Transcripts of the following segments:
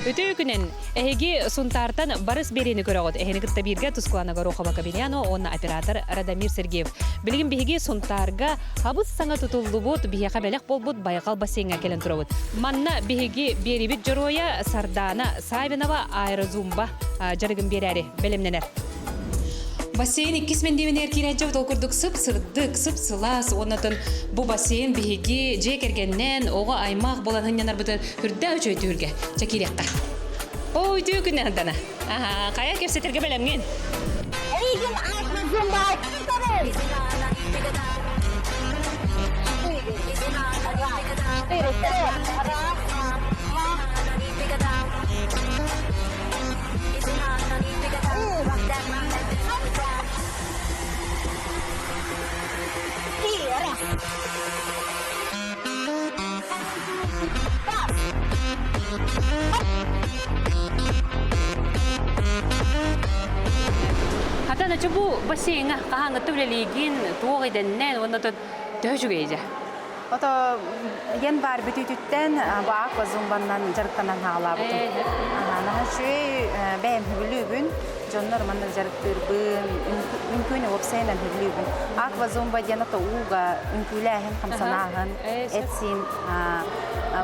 Өтө күнен эһиги сунтартан барыс берени көрөгөт. Эһини кытта бирге тускулана горохова кабиняно онна оператор Радамир Сергеев. Билигин биһиги сунтарга хабыс саңа тутулдубут биһига белек болбут Байкал бассейнге келен турабут. Манна биһиги берибит жороя Сардана Савинова аэрозумба жарыгын берери белемненер. Бассейн 2 девенер киренче толкурдук сырдык сылас оннотон бу бассейн биһиги жекергеннен ого аймак болан хыннанар бутын хүрдө өчөйтүргө чакирекка. Ой түкүнөн дана. Кая кепсетерге белемген. Эйген аахмазумба китарем. Хатана чубу бассейнга каханга төвлелигин туогайденнен оннотон дөжүгейже. Ото январь бүтүттен баак зумбандан жарыктанан хаалабытым. Нахачуй бэм хүлүгүн жоннор манна жарыктырбын үмкүнү опсайнан хүлүгүн. Аква зумба жаната уга үмкүлэхин хамсанагын этсин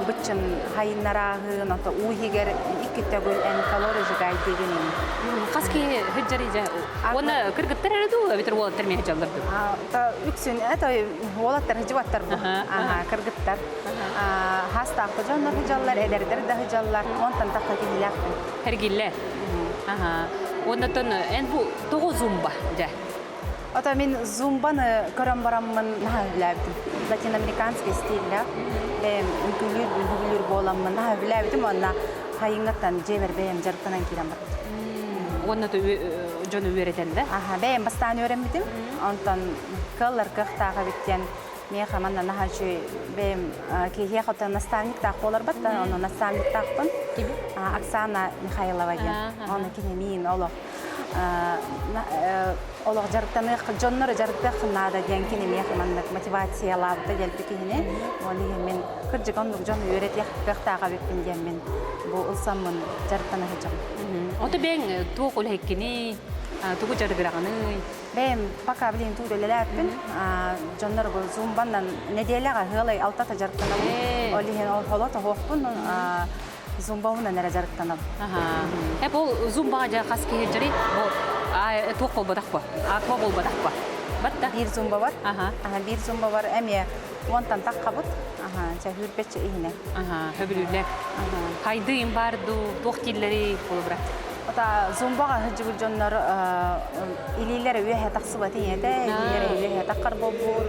бычын хайнарагын ото уйгер иккетегөл эн калория гайдыгын. Каски хыджарыжа. Оны кыргыттар эреду битер болоттар мен жалдырды. Та үксүн это болоттар хыжбаттар бу. Кыргыттар. Хастакы жоннор хыжаллар эдердер да хыжаллар онтан такка килякты. Хергилле. Оннотон эн бу тогу зумба жа. Ото мен зумбаны көрөм бараммын нахаблабдым. Латиноамериканский стилде. Үмкүлүр боламмын нахаблабдым онна хайыңаттан жебер бэм жарыктанан кирем бар. Оннотон жону үйрөтенде. Бэм бастан үйрөнбүдүм. Онтон кыллар кыктага биттен мен хаманна нахачу бэм кихе хата наставник так болар батта, оны наставник такпын. Оксана Михайлова ген. Оны кинемин олох. Олох жарыктаны жоннор жарыктан нада ген кинеме хаманна мотивацияларды келди кине. Оны мен кыржыгондук жон үйрөтөк кыктага биттен ген мен бу улсаммын жарыктан хажам. Ото бен туок улхеккини тугу жарыгыраганы. Бэм пока блин тудэлэлэппин жоннор бу зумбандан неделяга хылай алтата жарыктанам. Олихен ол холото хоппун зумбауна нера жарыктанам. Бул зумбага жа каски хеджери бу туок болбодакпы. Туок болбодакпы. Батта бир зумба бар. Бир зумба бар. Эме онтан таккабыт. Жа хүрбече ийне. Хөбүлүлөр. Кайдыйын барду токтиллери болбура. Ота зумбага хыжыгыл жоннор илилер үйе таксыбат ийеде, илилер үйе таккар болбу.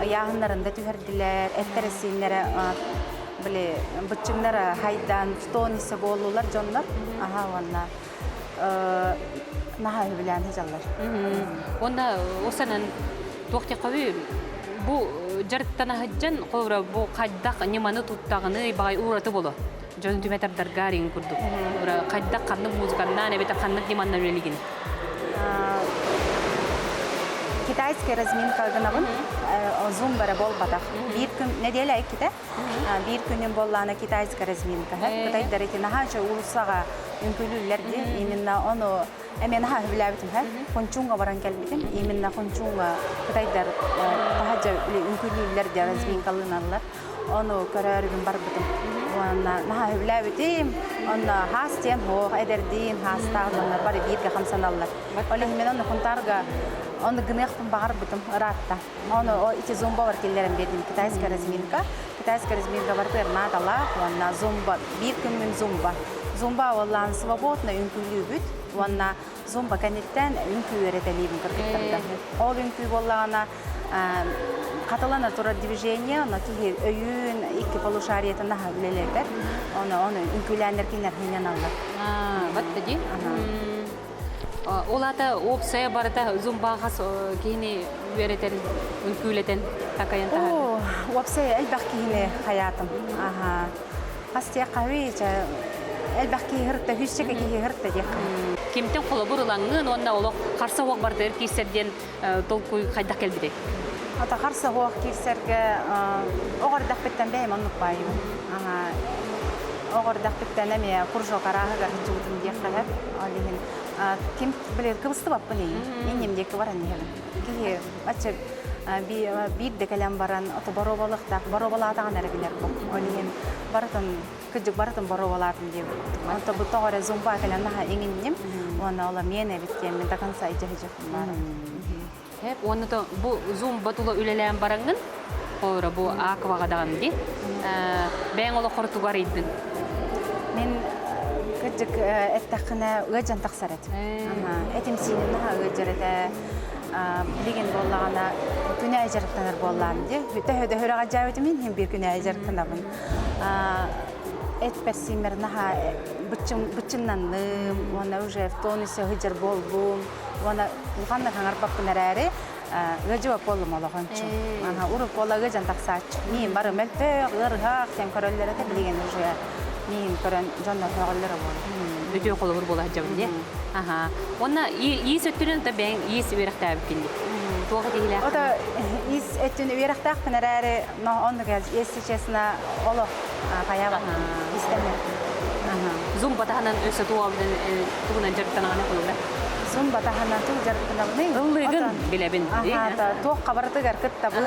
Яһыннарында түһәрдилер, эттересиннере биле бычыңнар хайдан стонисе болулар жоннор. Ванна наха билен хыжаллар. Онда осанан токти кабы бу жарыктана хыджан койра бу кайдак неманы туттагыны бай ураты боло. Жон түмәтәрдәр гарин курдук. Ура кайда канны музыканнан эбете канны неманнан велигин. Китайский разминка гынабын. Зумбара болбатак. Бир күн неделя иките. Бир күнүн болланы китайский разминка. Кытайдар этина ханча улусага үмкүлүлөрдү. Именно ону эмен ха билебитим ха. Кончунга баран келбитим. Именно кончунга кытайдар тахажа үмкүлүлөрдү разминкалыналар. Ону көрөрүм бар битим. Ona naha hüvləvidim, ona hastiyem hoğ ederdin, hastağınlar var birge hamsanallar. Öyle hemen onu kuntarga, onu gınıqtım bağır bıdım rahatta. Onu o iki zumba var kellerim verdim, Kitayska razminka var bir nadala, ona zumba, bir gün zumba. Zumba olan svobodna ünkülü büt, ona zumba kanitten ünkü öğreteliyim kırgıtlardan. O ünkü olana Каталана тура движение, на кихи өйүн икки полушариятында хавлелердер. Оны үnkүләндер кинер хинен алар. Батты ди. Олата опсая барата зумбагас кини веретен үnkүлетен такаянта. Опсая элбак кини хаятым. Хастия кавича элбахки хырта хүччеге ки хырта дек. Кимтен колобурулаңын онна оло карса ок бардыр кисерден толкуй кайда келбиде. Ата карса хоак кирсерге огордак беттен бейм оннук байым. Огордак беттен эме куржо карагыгар чугудун дек калап алихин. Ким билет кыбысты баппын эми. Менем дек баран элем. Ки ачы бир декелем баран ата боробалыкта боробалатаган эргилер бу. Алихин баратын кыжык баратын боробалатын деп. Ата бу тогора зумба келен наха эңиннем. Оны ала мене биткен мен таканса ижехижек бар. Hep onu da bu zoom batula üleleyen barangın ora bu akvaga dağın di. Ben ola kortugar idin. Мен кыжык эттакына ыжан таксарат. Этим синин ха ыжарата билген боллагана күнә ажыртаныр боллам ди. Хөтө хөрәгә җавыты мен һәм бир күнә ажыртанабын. Эт персимер наха бычыннан она уже в тонусе ыжар болбум. Она луханна хангар папнарары гажва полу малаханчу. Ана уруп полагы жан таксач. Мен бары мелте гырга тем короллары да билген уже. Мен көрөн жанна хагыллары бар. Өтө колобур бола жабын. Аха. Онна ий сөттүрүн да ben ий сиберактап кинди. Туга диле. Ота ис эттүн верактак пнарары но он газ если честно оло паяга истеме. Zoom batahанан өсө туабын тугунан жыртанаганы колура. Zoom batahанан ту жыртанабын. Ыллыгын билебин. Ата тох кабарты гаркытта бу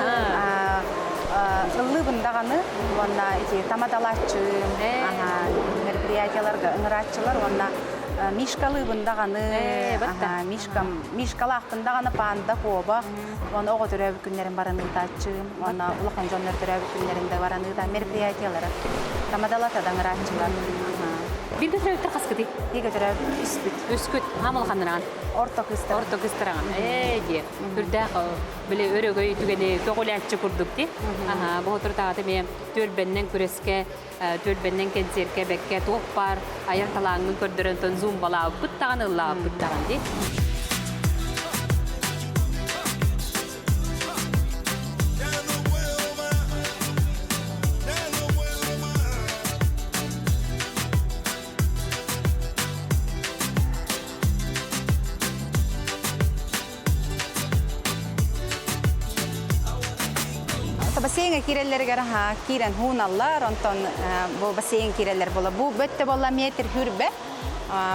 ыллыбын даганы онна эти тамадалачы мероприятияларга ыңыратчылар онна мишкалыбын даганы мишкалактын даганы панда коба оны ого төрөбү күннөрүн бараны тачы оны улахан жоннор төрөбү күннөрүндө бараны да мероприятиялар тамадалата да ыңыратчылар Bir de söyledi kaskıdı. Ege төрөбү Üsküt hamıl kandıran. орто кыстар Orta kıstıran. Diye. Türde böyle örgüyü tügeni kögülatçı kurduk di. Aha bu oturtağıda benim tölbenden küreske, tölbenden kenserke bekke topar, ayar talağını kördürün ton zumbala bıttağın ılla bıttağın di. Бассейнге киреллерге раха кирен хуналлар онтон бу бассейн киреллер бола бу бөттө болла метр хүрбе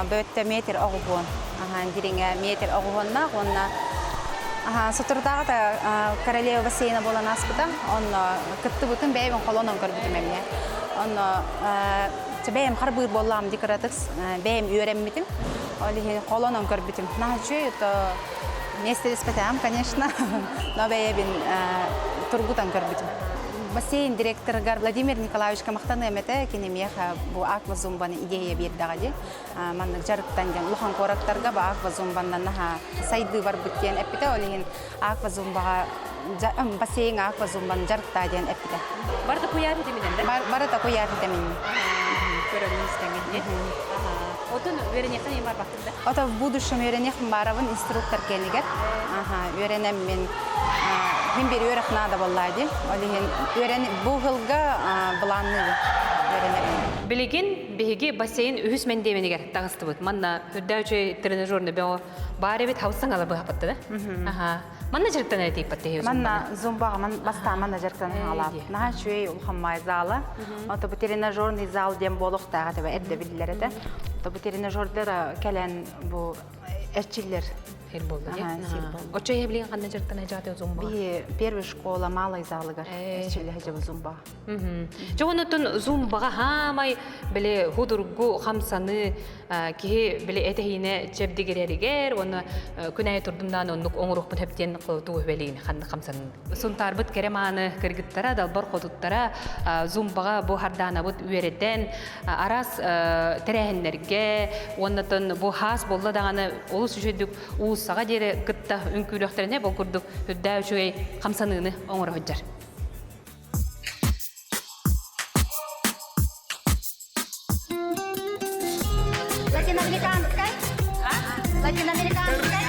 бөттө метр огугон диринге метр огугонна онна сотурдага да королева бассейна бола наспыта онна кытты бутун бейбин колонон көрбүтүм эмне онна бейим харбыр боллам дикаратыкс бейим үйренмитим олихи колонон көрбүтүм начу это место испытаем конечно но бейбин тургутан көрбүтүм. Бассейн директору Владимир Николаевич Камахтаны эмете кинемеха бу аква зумбаны идея бердигади. Манны жарыктан жан лухан корактарга бу аква зумбандан наха сайды бар бүткен эпите олин аква зумбага бассейн аква зумбан жарыкта ден эпите. Barda kuyar edemiden de. Барата куяр демин. Көрөлүн истеңген. Отун веренехан бар бактырда. Ата в будущем веренех барабын инструктор келигер. Веренем мен Hem bir yörek nada vallahi. Olihin öğren bu hılga bulanlı öğrenelim. Bilgin bihigi basseyn ühüs mendemeni gerek dağıstı bud. Manna hüddavcı trenajöründe ben o bari bir havsan alıbı hapattı da. Aha. Manna jarıktan edeyip pattı. Manna zumbağa man basta manna jarıktan alab. Naha şöyle ulhamay zala. Ata bu trenajörün zal dem boluk da tabi edde bildiler de. Ata bu trenajörde kelen bu erçiller. Herbolda. Ocho evliyan kanna jarıktan ejate zumba. Bir первая школа малый залыгар. Эрчиллер хажабы зумба. Жоғынытын зумбаға хамай біле худургу хамсаны ки біле этехине чебдигереригер, оны күнәй турдумдан оннук оңырықпын хөптен туғы белейін қанды хамсаны. Сұнтар бұд кереманы кіргіттара, далбар қодуттара зумбаға бұ хардана бұд үйереден арас тәрәхінлерге, оннытын бұ хас болла дағаны олыс үшедік уыссаға дері күтті үнкүйліқтеріне бұл күрдік үдді үшуей хамсаныны оңыры хөджар. Латиноамериканская? Латиноамериканская?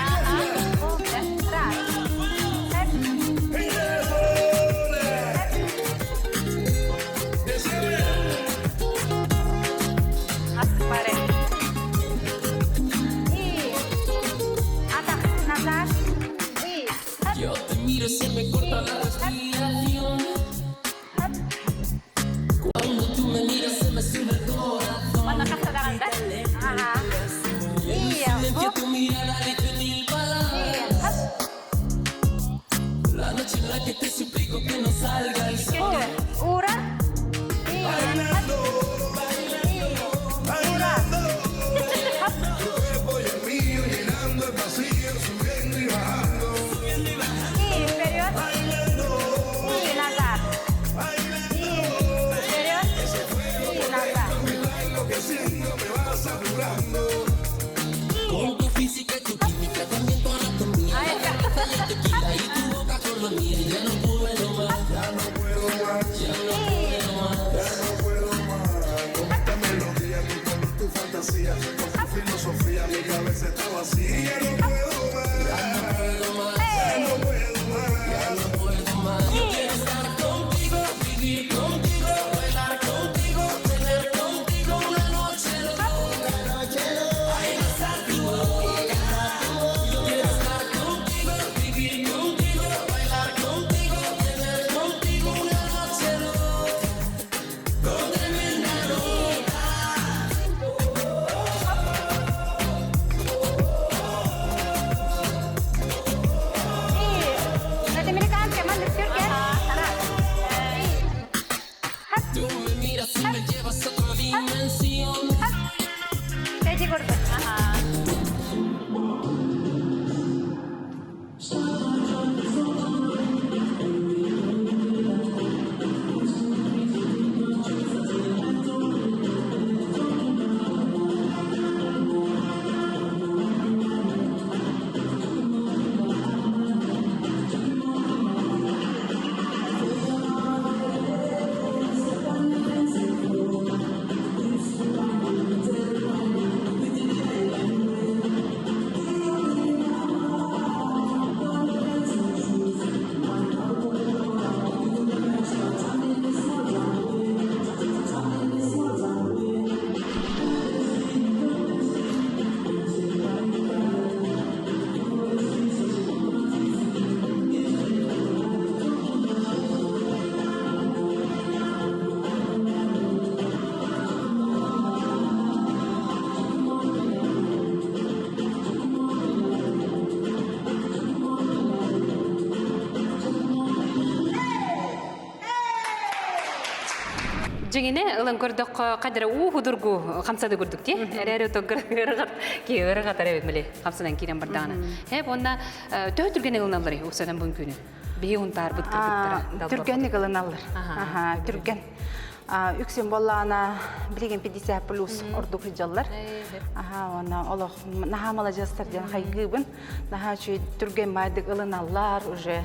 Жеңіне ылын көрдік қадыры худургу қамсады көрдік те. Әрәрі тоғырғат кейірғат әрәбет мөлі қамсадан кейден бардағына. Хеп, онда төт түрген ылыналары осадан бүгін күні. Бейі ұнтар бұттыр. Түргенник ылыналар. Түрген. Үксен боллана билеген 50 плюс ордук жаллар. Она олох нахамала жастардан хайгыбын. Наха чүй түрген майдык ылыналар уже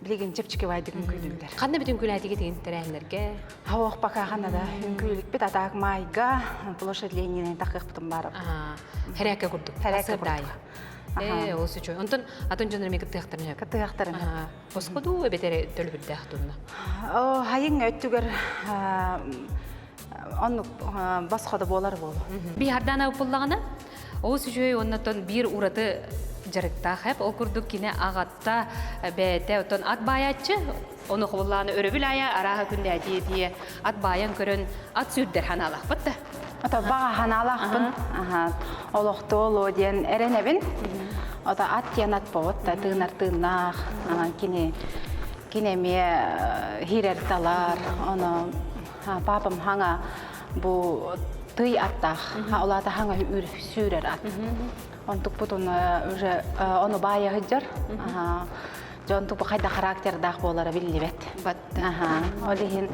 билеген чепчике вайдык мүмкүнүлөр. Кандай бүтүн күн айтыгы деген терәһләргә? Хавак бакаганда да үмкүлүк бит атак майга площадь Ленина такыктым барып. Хәрәкә күрдүк. Хәрәкә күрдүк. Осы чой. Онтон атын жөнөр мекет тыяктарына. Кытыяктарын. Босқоду бетере төлбүрдә хатунна. Хайын өттүгөр онну басқада болар болу. Би хардана упуллагана. Осы чой оннотон бир ураты жарыкта хеп ол күрдүк кине агатта бәте отон ат баячы оны кулланы өрөбүл ая арага күндә дие ат баян көрөн ат сүрдер ханалак бутта. Ата бага ханалакпын. Олохтоло ден эренебин. Ата ат янат бовотта тыынар кинеме хирерталар. Оны папам хаңа бу тый аттах. Олата хаңа үр сүрер ат. Он тук потом уже оны бая хыджар. Жон тук кайда характердах болары биллибет. Бат. Олихин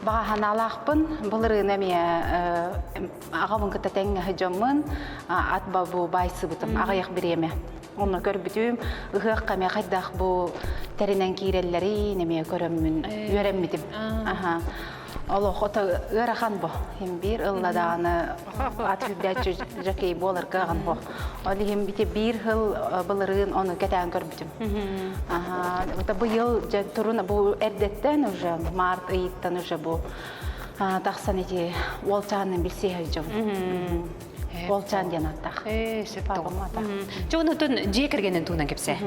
бага ханалакпын. Булыры неме агамын кыта теңге хыжамын. Ат бабу байсы бутым агаяк биреме. Оны көрбүтүм. Ыгык каме кайдах бу теринен киреллери неме көрөммүн. Үйрөнмүтүм. Олох ота ырахан бо. Хем бир ылладаны ат хүбдәчү жакей болар каган бо. Оли хем бите бир хыл былырын оны кетен көрбүтүм. Ота бу ел туруна бу эрдеттен уже март ыйттан уже бу тахсан эти волчанын билсе хажым. Волчан ден аттах. Септагы. Жонотон же киргенен туунан кепсе.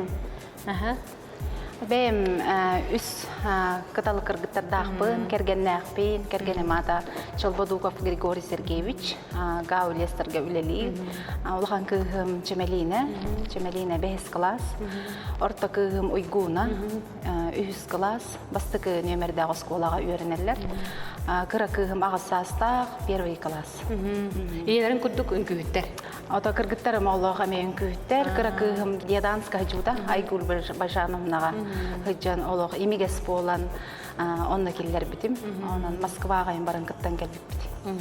Бем үс каталык кыргыттардахпын, кергеннахпын, кергенемата Чолбодуков Григорий Сергеевич, Гаулестерге үлели. Улахан кыгым Чемелина 5 класс, орта кыгым Уйгуна 3 класс, бастыкы нөмердагы школага үйрөнелер. Кыра кыгым Агасастах 1 класс. Иелерин күрдүк үңкүттер. Ата кыргыттарым Аллага мен күттер, кыра кыгым Деданска хажуда Айгул Бажановнага хыджан олог имигес болан онна киллер битим. Онан Москвага барын кыттан келип бит.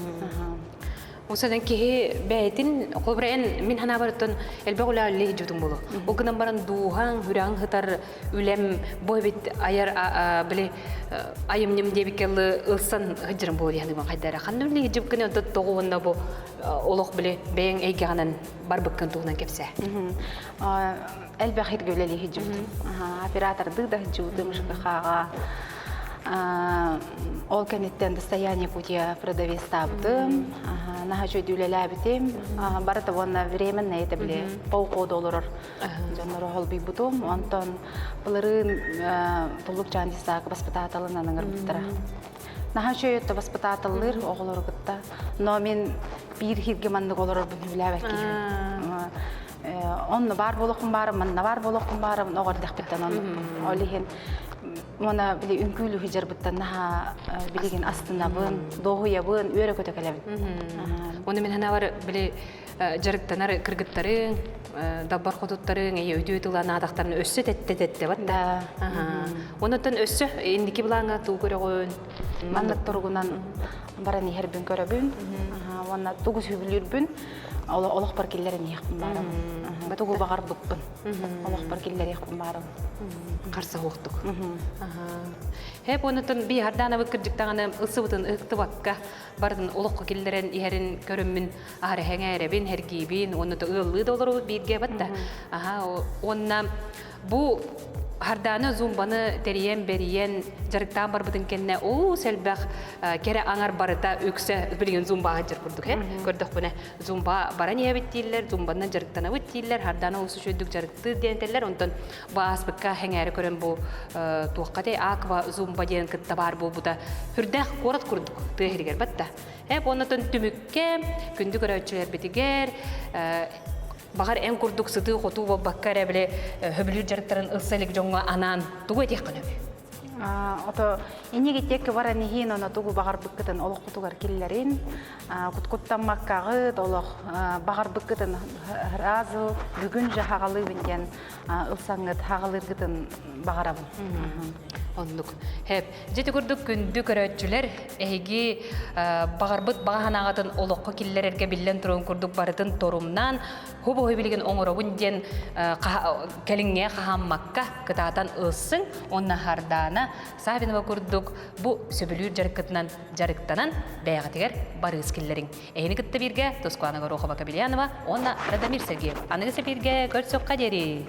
Осадан кеhe бәйтин кобрен мин хана бартын элбегула ле жутум болу. Огынан баран духан хүрәң хытар үлем бой бит аяр биле айымнем дебикеле ылсан хыжырым болу яны мен кайдара. Ханны ле жуп кene тогуында бу олог биле бәң эйганан бар быккан тугынан кепсе. Элбәхит гөлели хиҗут. Оператор дыда хиҗутым шкахага. Ол кенеттен достояние путя продавец таптым. Нахачу дюлеля битим. Барата вонна временно это были $5. Жаннар холби бутум. Антон булырын булукчан дисак воспитателна нангар буттара. Нахачу это воспитателлер оголор гытта. Но мен бир хирге манды голор бүләбәк килем. Онны бар болохым барым, манна бар болохым барым, огордак биттен он олихин. Мона били үңкүлү хижер биттен наха билеген астынабын, догуябын, өрө көтөкелебин. Оны мен хана бар били жарыктанар кыргыттарын, даббар хотуттарын, өйдөйтүлан адактарын өссө тетте батта. Онотон өссө эндики булаңа туу көрөгөн. Маннык тургунан баран хербин көрөбүн. Онна тугус хүбүлүрбүн. Олох бар киллерин яқпын барым. Тугу багар бутпын. Олох бар киллер яқпын барым. Қарса оқтық. Хеп онытын би хардана выкырдыктаганы ысыбытын ыктыбакка бардын олоққа киллерин иһерин көрөммүн ары хеңеребин хергибин онуты ыллы долору бирге батта. Онна бу харданы зумбаны териен бериен жарыктан бар бутын кенне о селбах кере аңар барыта үксө билген зумбага жер курдук көрдүк буне зумба баран ебиттилер зумбандан жарыктана биттилер харданы усу шөйдүк жарыкты дентелер онтон бааспыкка хеңери көрөн бу туаккате аква зумба ден кытта бар бу бута хүрдэх корот курдук тыгыргер батта онтон түмүкке күндү көрөчүлөр битигер Багар эн курдук сыты хоту баккаре биле хөбүлүр жарыктарын ылсалык жоңго анан тугу этек кылып. Ото инеге текке бара нехин она тугу багар быккытын олох кутугар киллерин куткуттаммаккагы олох багар быккытын разы бүгүн жахагалы бинген ылсаңыт хагалыргытын багарабын. Оннук. Хеп, жети күрдүк күндү көрөтчүлөр эги багарбыт баганагатын олокко киллерерге билен турун күрдүк барытын торумнан хубу билген оңоробун ден келиңе кахаммакка кытаатан ыссың онна хардана Сабинова күрдүк бу сөбүлүр жарыкытынан жарыктанан бәягатыгер барыс киллерин. Эйни кытты бирге Тоскуана Горохова Кабельянова, онна Радомир Сергеев. Аныгысы бирге көрсөк кадери.